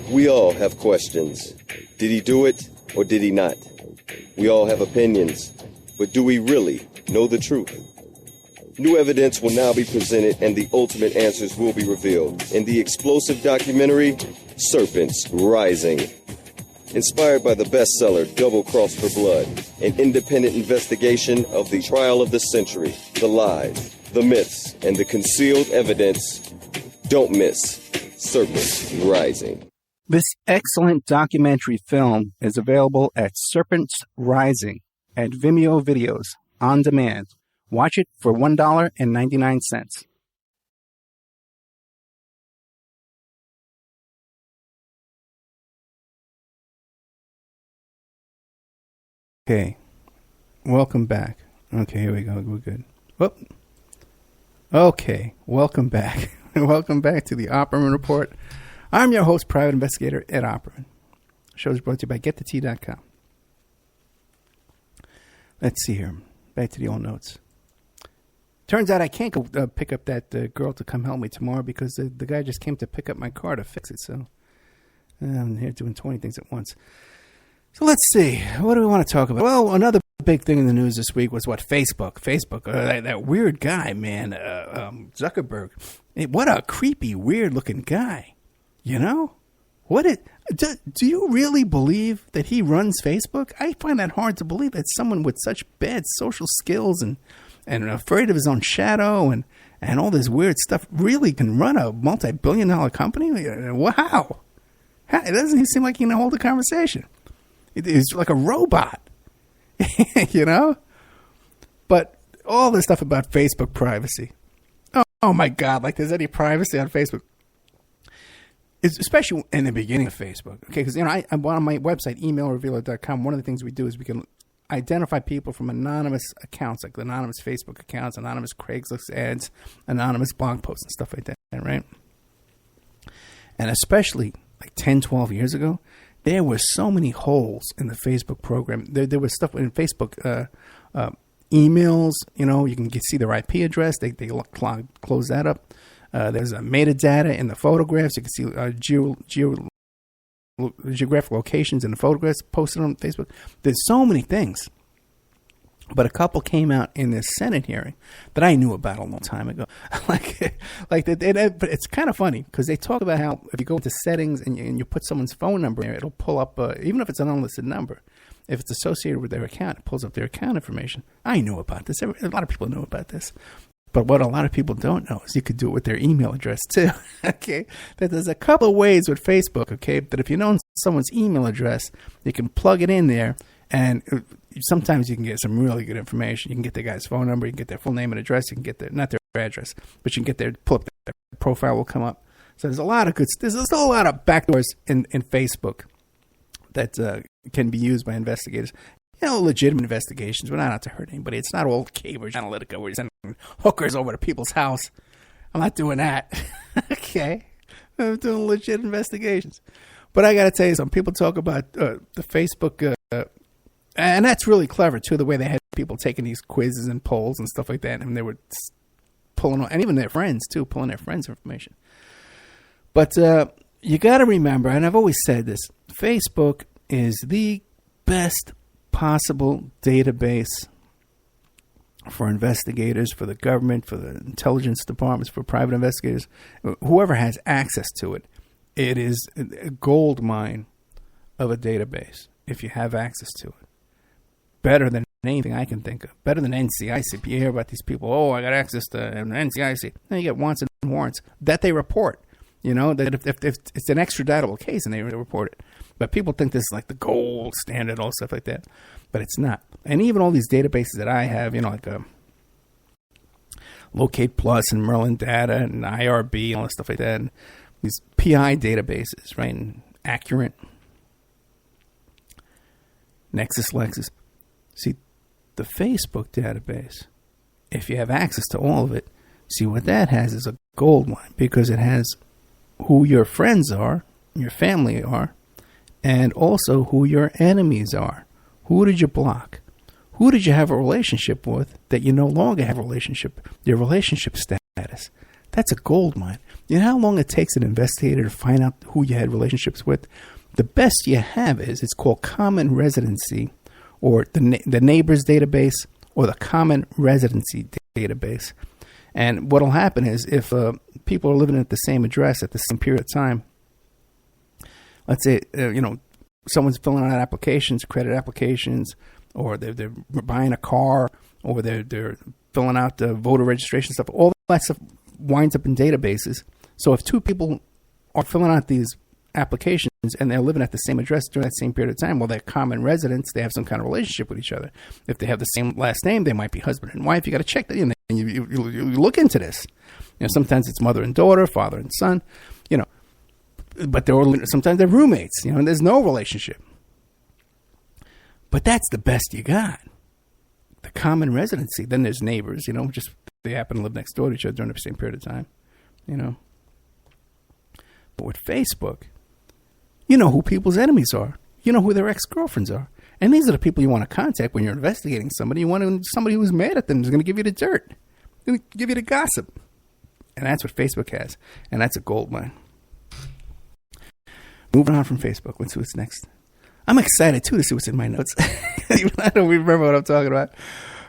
We all have questions. Did he do it or did he not? We all have opinions, but do we really know the truth? New evidence will now be presented and the ultimate answers will be revealed in the explosive documentary, Serpents Rising. Inspired by the bestseller Double Cross for Blood, an independent investigation of the trial of the century, the lies, the myths, and the concealed evidence. Don't miss Serpents Rising. This excellent documentary film is available at Serpents Rising at Vimeo Videos on demand. Watch it for $1.99. Okay. Welcome back. Okay, here we go. We're good. Whoop. Okay. Welcome back. Welcome back to the Opperman Report. I'm your host, Private Investigator Ed Opperman. The show is brought to you by GetTheTea.com. Let's see here. Back to the old notes. Turns out I can't go pick up that girl to come help me tomorrow because the guy just came to pick up my car to fix it. So I'm here doing 20 things at once. So let's see. What do we want to talk about? Well, another big thing in the news this week was Facebook. That weird guy, man, Zuckerberg. What a creepy, weird-looking guy. You know? Do you really believe that he runs Facebook? I find that hard to believe that someone with such bad social skills and afraid of his own shadow and all this weird stuff really can run a multi-billion-dollar company? Wow. It doesn't seem like he can hold a conversation. He's like a robot, you know? But all this stuff about Facebook privacy. Oh my God, like there's any privacy on Facebook. Especially in the beginning of Facebook. Okay, because, I'm on my website, emailrevealer.com. One of the things we do is we can identify people from anonymous accounts, like anonymous Facebook accounts, anonymous Craigslist ads, anonymous blog posts and stuff like that, right? And especially like 10, 12 years ago, there were so many holes in the Facebook program. There was stuff in Facebook emails. You can see their IP address. They close that up. There's metadata in the photographs. You can see geographic locations in the photographs posted on Facebook. There's so many things. But a couple came out in this Senate hearing that I knew about a long time ago. But it's kind of funny because they talk about how if you go into settings and you put someone's phone number there, it'll pull up, even if it's an unlisted number, if it's associated with their account, it pulls up their account information. I knew about this. A lot of people know about this. But what a lot of people don't know is you could do it with their email address too. Okay, that there's a couple of ways with Facebook. Okay, that if you know someone's email address, you can plug it in there, and sometimes you can get some really good information. You can get the guy's phone number, you can get their full name and address, you can get not their address, but you can get their profile will come up. So there's a lot of there's still a lot of backdoors in Facebook that can be used by investigators. Legitimate investigations. We're not out to hurt anybody. It's not all Cambridge Analytica where you're sending hookers over to people's house. I'm not doing that. Okay. I'm doing legit investigations. But I got to tell you something. People talk about the Facebook, and that's really clever, too, the way they had people taking these quizzes and polls and stuff like that, and they were pulling on, and even their friends, too, pulling their friends' information. But you got to remember, and I've always said this, Facebook is the best possible database for investigators, for the government, for the intelligence departments, for private investigators, whoever has access to it. It is a gold mine of a database if you have access to it. Better than anything I can think of. Better than NCIC. You hear about these people, I got access to NCIC. Then you get wants and warrants that they report. That if it's an extraditable case and they report it. But people think this is like the gold standard, all stuff like that. But it's not. And even all these databases that I have, like Locate Plus and Merlin Data and IRB and all that stuff like that. And these PI databases, right? And Accurate, Lexis. See, the Facebook database, if you have access to all of it, see what that has is a gold mine because it has who your friends are, your family are, and also who your enemies are. Who did you block? Who did you have a relationship with that you no longer have a relationship? Your relationship status. That's a gold mine. You know how long it takes an investigator to find out who you had relationships with? The best you have it's called common residency, or the neighbors database, or the common residency database. And what will happen is if people are living at the same address at the same period of time, let's say, someone's filling out applications, credit applications, or they're buying a car, or they're filling out the voter registration stuff. All that stuff winds up in databases. So if two people are filling out these applications and they're living at the same address during that same period of time, well, they're common residents. They have some kind of relationship with each other. If they have the same last name, they might be husband and wife. You got to check that in. And you look into this. Sometimes it's mother and daughter, father and son. But sometimes they're roommates. And there's no relationship. But that's the best you got. The common residency. Then there's neighbors. Just they happen to live next door to each other during the same period of time. But with Facebook, you know who people's enemies are. You know who their ex-girlfriends are. And these are the people you want to contact when you're investigating somebody. You want somebody who's mad at them, who's going to give you the dirt. going to give you the gossip. And that's what Facebook has. And that's a gold mine. Moving on from Facebook. Let's see what's next. I'm excited, too, to see what's in my notes. Even I don't remember what I'm talking about.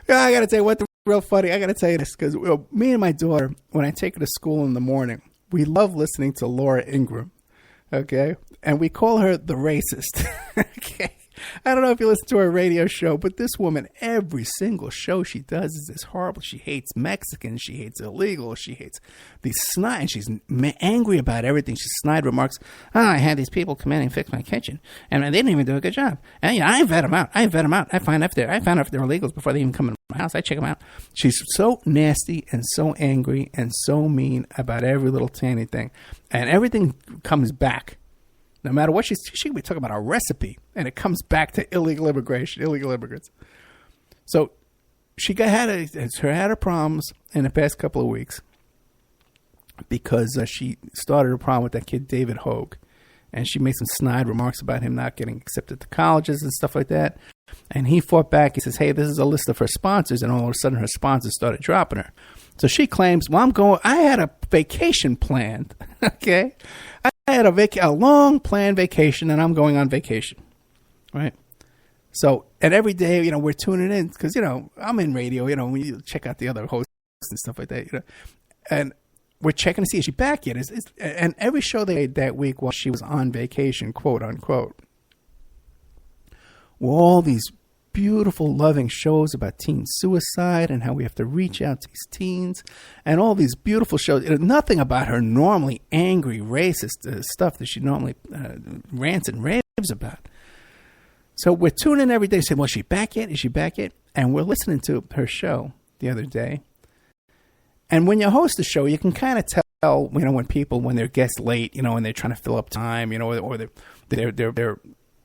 Yeah, I got to tell you what's real funny. I got to tell you this, because me and my daughter, when I take her to school in the morning, we love listening to Laura Ingraham, okay? And we call her the racist, okay? I don't know if you listen to her radio show, but this woman, every single show she does is this horrible. She hates Mexicans. She hates illegals. She hates these snide. And she's angry about everything. She snide remarks. Oh, I had these people come in and fix my kitchen, and they didn't even do a good job. And I vet them out. I find out if they're illegals before they even come in my house. I check them out. She's so nasty and so angry and so mean about every little tiny thing, and everything comes back. No matter what she can be talking about a recipe, and it comes back to illegal immigration, illegal immigrants. So she had her problems in the past couple of weeks because she started a problem with that kid David Hogue, and she made some snide remarks about him not getting accepted to colleges and stuff like that. And he fought back. He says, "Hey, this is a list of her sponsors," and all of a sudden her sponsors started dropping her. So she claims, "Well, I had a vacation planned, okay? I had a long planned vacation, and I'm going on vacation, right?" So, and every day, we're tuning in because, I'm in radio, when you check out the other hosts and stuff like that, and we're checking to see, is she back yet? And every show they made that week while she was on vacation, quote unquote, were all these beautiful, loving shows about teen suicide and how we have to reach out to these teens, and all these beautiful shows. Nothing about her normally angry, racist stuff that she normally rants and raves about. So we're tuning in every day, saying, "Well, is she back yet? Is she back yet?" And we're listening to her show the other day. And when you host a show, you can kind of tell, when their guests late, and they're trying to fill up time, or they're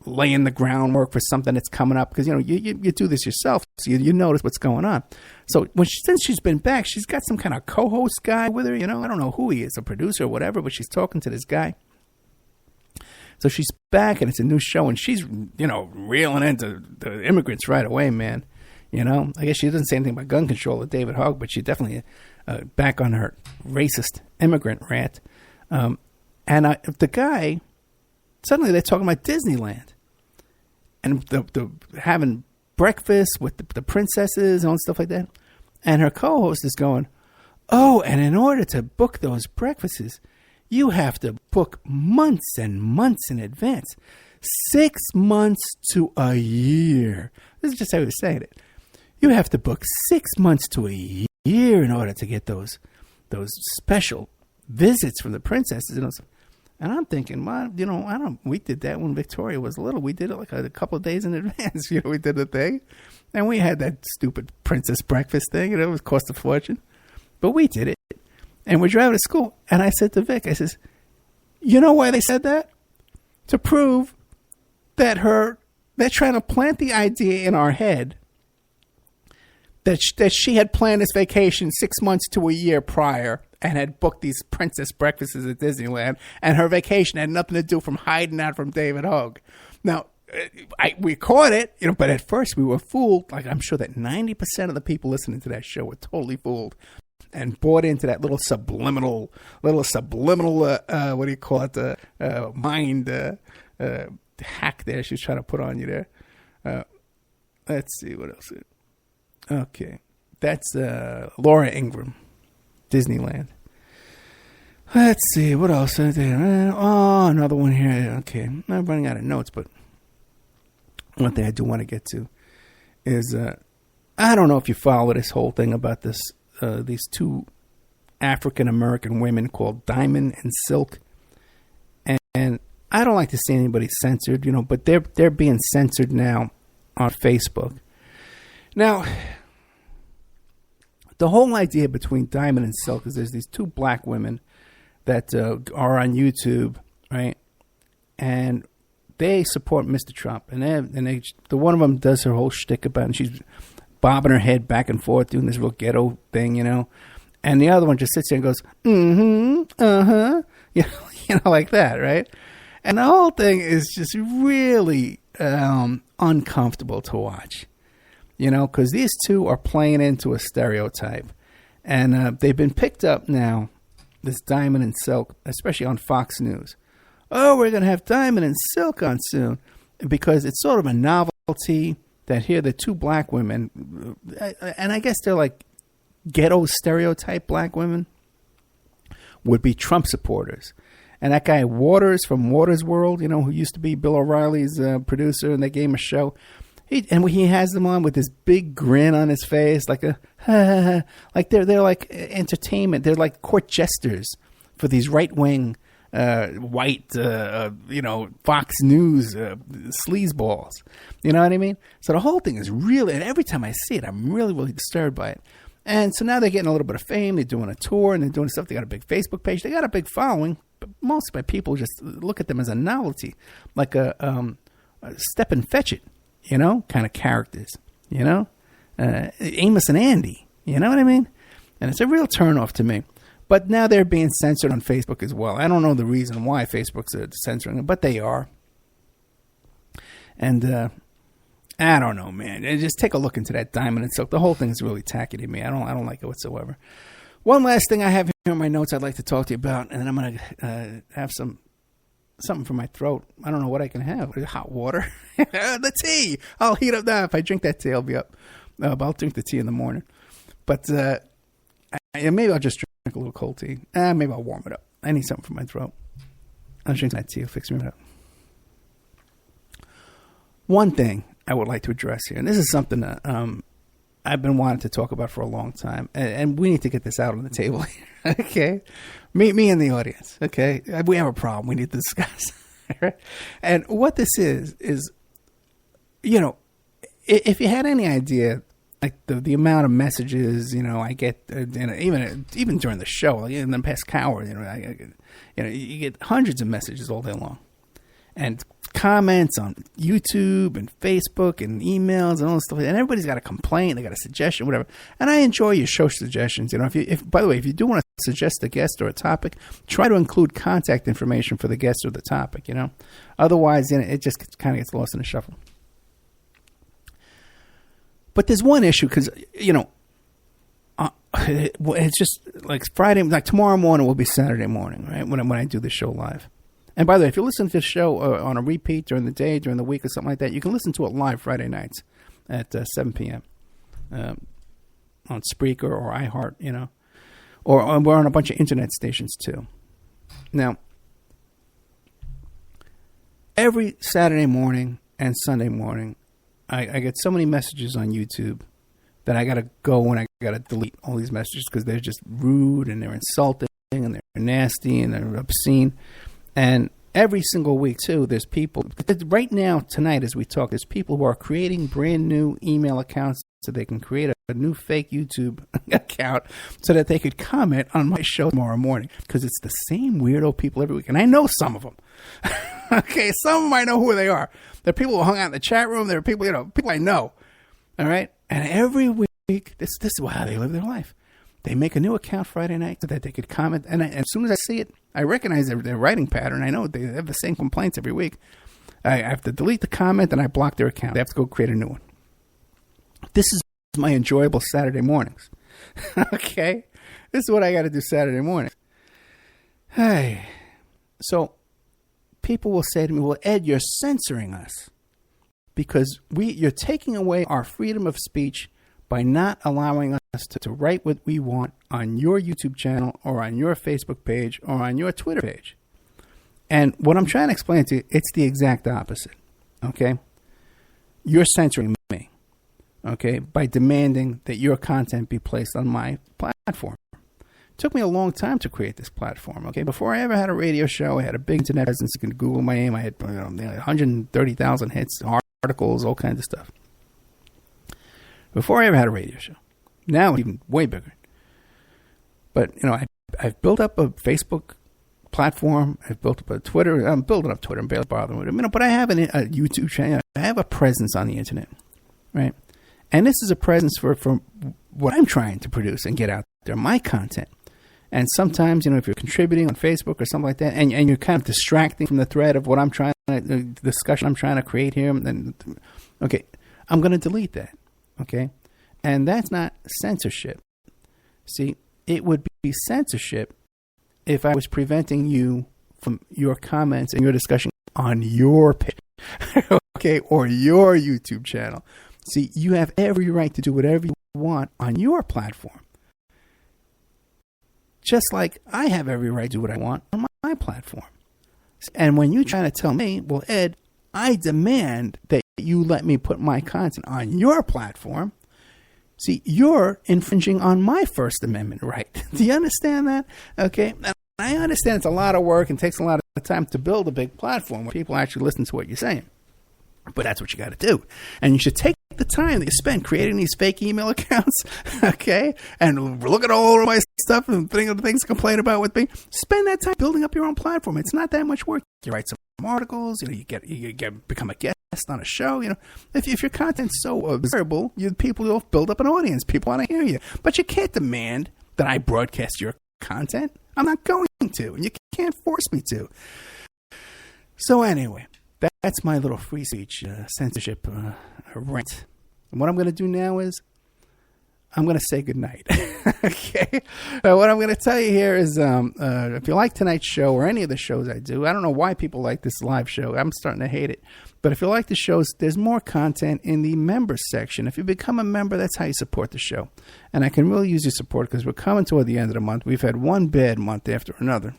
laying the groundwork for something that's coming up, because you do this yourself, so you notice what's going on. So since she's been back, she's got some kind of co-host guy with her. I don't know who he is, a producer or whatever, but she's talking to this guy. So she's back, and it's a new show, and she's reeling into the immigrants right away, man. I guess she doesn't say anything about gun control with David Hogg, but she definitely back on her racist immigrant rant. And the guy. Suddenly they're talking about Disneyland and the having breakfast with the princesses and all stuff like that. And her co-host is going, "Oh, and in order to book those breakfasts, you have to book months and months in advance. 6 months to a year." This is just how he was saying it. You have to book 6 months to a year in order to get those special visits from the princesses and all stuff. And I'm thinking, well, we did that when Victoria was little. We did it like a couple of days in advance. We did the thing. And we had that stupid princess breakfast thing. It was cost a fortune. But we did it. And we're driving to school. And I said to Vic, I says, "You know why they said that? To prove that they're trying to plant the idea in our head that she had planned this vacation 6 months to a year prior and had booked these princess breakfasts at Disneyland, and her vacation had nothing to do from hiding out from David Hogg." Now, we caught it, but at first we were fooled. Like, I'm sure that 90% of the people listening to that show were totally fooled and bought into that little subliminal, what do you call it, mind hack there she's trying to put on you there. Let's see, what else? Okay, that's Laura Ingraham. Disneyland. Let's see, what else is there? Oh, another one here. Okay, I'm running out of notes, but one thing I do want to get to is I don't know if you follow this whole thing about these two African American women called Diamond and Silk, and I don't like to see anybody censored, but they're being censored now on Facebook. Now, the whole idea between Diamond and Silk is there's these two black women that are on YouTube, right? And they support Mr. Trump. And the one of them does her whole shtick about it, and she's bobbing her head back and forth, doing this real ghetto thing, And the other one just sits there and goes, like that, right? And the whole thing is just really uncomfortable to watch. Because these two are playing into a stereotype And they've been picked up now, this Diamond and Silk, especially on Fox News. Oh, we're going to have Diamond and Silk on soon, because it's sort of a novelty that here the two black women, and I guess they're like ghetto stereotype black women, would be Trump supporters. And that guy Waters from Waters World, who used to be Bill O'Reilly's producer, and they gave him a show. He has them on with this big grin on his face, like like they're like entertainment. They're like court jesters for these right wing, white, Fox News sleazeballs. You know what I mean? So the whole thing is really, and every time I see it, I'm really, really disturbed by it. And so now they're getting a little bit of fame. They're doing a tour and they're doing stuff. They got a big Facebook page. They got a big following. But most of my people just look at them as a novelty, like a step and fetch it, kind of characters, Amos and Andy, you know what I mean? And it's a real turnoff to me. But now they're being censored on Facebook as well. I don't know the reason why Facebook's censoring them, but they are. And I don't know, man. Just take a look into that Diamond and Silk. The whole thing is really tacky to me. I don't like it whatsoever. One last thing I have here in my notes I'd like to talk to you about, and then I'm going to have something for my throat. I don't know what I can have. Hot water. The tea. I'll heat up now. If I drink that tea, I'll be up. But I'll drink the tea in the morning. But maybe I'll just drink a little cold tea. Maybe I'll warm it up. I need something for my throat. I'll drink that tea. It'll fix me up. One thing I would like to address here, and this is something that I've been wanting to talk about for a long time, and we need to get this out on the table here, okay? Me and the audience, okay? We have a problem we need to discuss, right? And what this is, if you had any idea, like the amount of messages, I get, even during the show, like in the past hour, you get hundreds of messages all day long, and comments on YouTube and Facebook and emails and all this stuff, and everybody's got a complaint, they got a suggestion, whatever. And I enjoy your show suggestions. If by the way, if you do want to suggest a guest or a topic, try to include contact information for the guest or the topic. Otherwise, it just kind of gets lost in the shuffle. But there's one issue because it's just like Friday, like tomorrow morning will be Saturday morning, right? When I do the show live. And by the way, if you listen to the show on a repeat during the day, during the week, or something like that, you can listen to it live Friday nights at 7 p.m. On Spreaker or iHeart, or we're on a bunch of internet stations too. Now, every Saturday morning and Sunday morning, I get so many messages on YouTube that I got to go and I got to delete all these messages because they're just rude and they're insulting and they're nasty and they're obscene. And every single week, too, there's people, right now, tonight, as we talk, there's people who are creating brand new email accounts so they can create a new fake YouTube account so that they could comment on my show tomorrow morning. Because it's the same weirdo people every week. And I know some of them. Okay, some of them I know who they are. They're people who hung out in the chat room. They're people, people I know. All right? And every week, this is how they live their life. They make a new account Friday night so that they could comment. And as soon as I see it, I recognize their writing pattern. I know they have the same complaints every week. I have to delete the comment and I block their account. They have to go create a new one. This is my enjoyable Saturday mornings. Okay? This is what I got to do Saturday mornings. Hey. So people will say to me, well, Ed, you're censoring us because you're taking away our freedom of speech by not allowing us to write what we want on your YouTube channel or on your Facebook page or on your Twitter page. And what I'm trying to explain to you, it's the exact opposite, okay? You're censoring me, okay, by demanding that your content be placed on my platform. It took me a long time to create this platform, okay? Before I ever had a radio show, I had a big internet presence. You can Google my name. I had 130,000 hits, articles, all kinds of stuff. Before I ever had a radio show. Now it's even way bigger. But, I've built up a Facebook platform. I've built up a Twitter. I'm building up Twitter and barely bothering with it. But I have a YouTube channel. I have a presence on the internet, right? And this is a presence for what I'm trying to produce and get out there, my content. And sometimes, if you're contributing on Facebook or something like that, and you're kind of distracting from the thread of what I'm trying, the discussion I'm trying to create here, then, okay, I'm going to delete that. Okay, and that's not censorship. See, it would be censorship if I was preventing you from your comments and your discussion on your page, okay, or your YouTube channel. See, you have every right to do whatever you want on your platform. Just like I have every right to do what I want on my platform. And when you're trying to tell me, well, Ed, I demand that you let me put my content on your platform, see, you're infringing on my First Amendment right. Do you understand that? Okay. And I understand it's a lot of work and takes a lot of time to build a big platform where people actually listen to what you're saying. But that's what you got to do. And you should take the time that you spend creating these fake email accounts, okay, and look at all of my stuff and think of the things to complain about with me. Spend that time building up your own platform. It's not that much work. You write some articles, you become a guest on a show. If your content's so observable, people will build up an audience. People want to hear you. But you can't demand that I broadcast your content. I'm not going to, and you can't force me to. So anyway, that's my little free speech censorship rant. And what I'm going to do now is I'm going to say goodnight. Okay? What I'm going to tell you here is if you like tonight's show or any of the shows I do, I don't know why people like this live show. I'm starting to hate it. But if you like the shows, there's more content in the members section. If you become a member, that's how you support the show. And I can really use your support because we're coming toward the end of the month. We've had one bad month after another.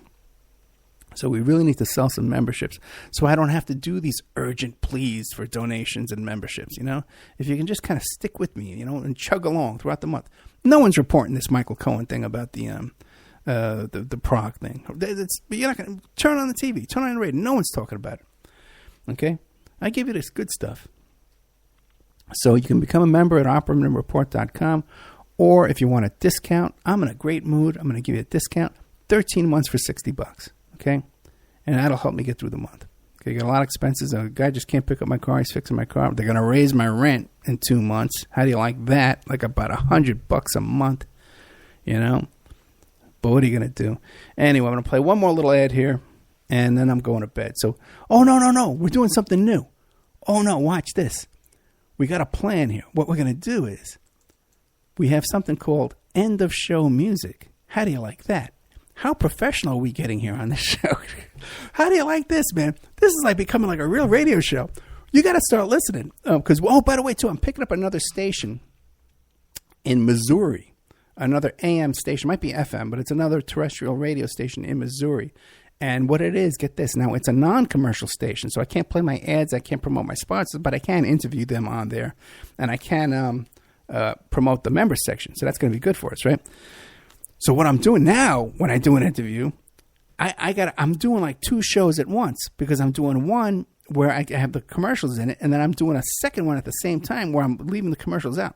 So we really need to sell some memberships so I don't have to do these urgent pleas for donations and memberships, If you can just kind of stick with me, and chug along throughout the month. No one's reporting this Michael Cohen thing about the Prague thing. You're not going to turn on the TV, turn on the radio. No one's talking about it. Okay? I give you this good stuff. So you can become a member at oppermanreport.com, or if you want a discount, I'm in a great mood. I'm going to give you a discount, 13 months for $60. Okay, and that'll help me get through the month. Okay, got a lot of expenses. A guy just can't pick up my car. He's fixing my car. They're going to raise my rent in 2 months. How do you like that? Like about $100 a month, But what are you going to do? Anyway, I'm going to play one more little ad here, and then I'm going to bed. So, no, we're doing something new. Oh, no, watch this. We got a plan here. What we're going to do is we have something called end of show music. How do you like that? How professional are we getting here on this show? How do you like this, man? This is like becoming like a real radio show. You got to start listening. Because, by the way, too, I'm picking up another station in Missouri. Another AM station. Might be FM, but it's another terrestrial radio station in Missouri. And what it is, get this. Now, it's a non-commercial station, so I can't play my ads. I can't promote my sponsors, but I can interview them on there. And I can promote the members section. So that's going to be good for us, right? So what I'm doing now when I do an interview, I'm doing like 2 shows at once because I'm doing one where I have the commercials in it, and then I'm doing a second one at the same time where I'm leaving the commercials out.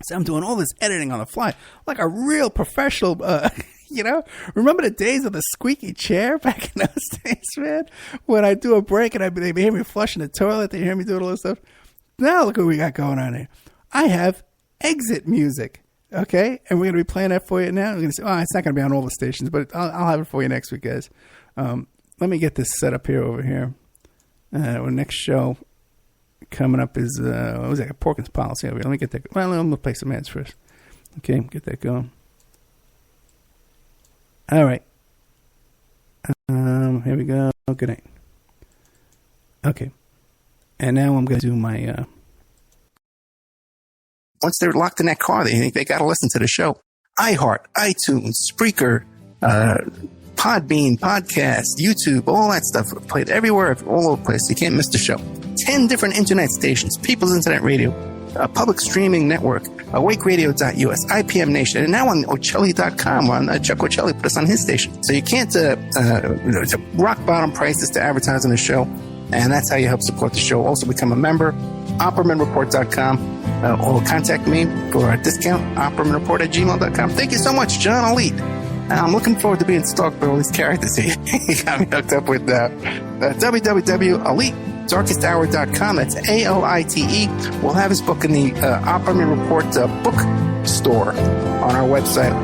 So I'm doing all this editing on the fly like a real professional, Remember the days of the squeaky chair back in those days, man? When I do a break and they hear me flushing the toilet, they hear me doing all this stuff. Now look what we got going on here. I have exit music. Okay, and we're going to be playing that for you now. We're going to say, it's not going to be on all the stations, but I'll have it for you next week, guys. Let me get this set up here over here. Our next show coming up is, what was that, Porkins Policy over here. Let me get that. Well, I'm going to play some ads first. Okay, get that going. All right. Here we go. Good night. Okay. And now I'm going to do my... Once they're locked in that car, they think they got to listen to the show. iHeart, iTunes, Spreaker, Podbean, Podcast, YouTube, all that stuff. Played everywhere, all over the place. You can't miss the show. 10 different internet stations, People's Internet Radio, a public streaming network, awakeradio.us, IPM Nation, and now on Ocelli.com. On Chuck Ocelli put us on his station. So you can't, it's a rock bottom prices to advertise on the show, and that's how you help support the show. Also become a member, oppermanreport.com. Or contact me for a discount, oppermanreport@gmail.com. Thank you so much, John Elite. I'm looking forward to being stalked by all these characters here. He got me hooked up with www.elitedarkesthour.com. That's ALITE. We'll have his book in the Opperman Report book store on our website.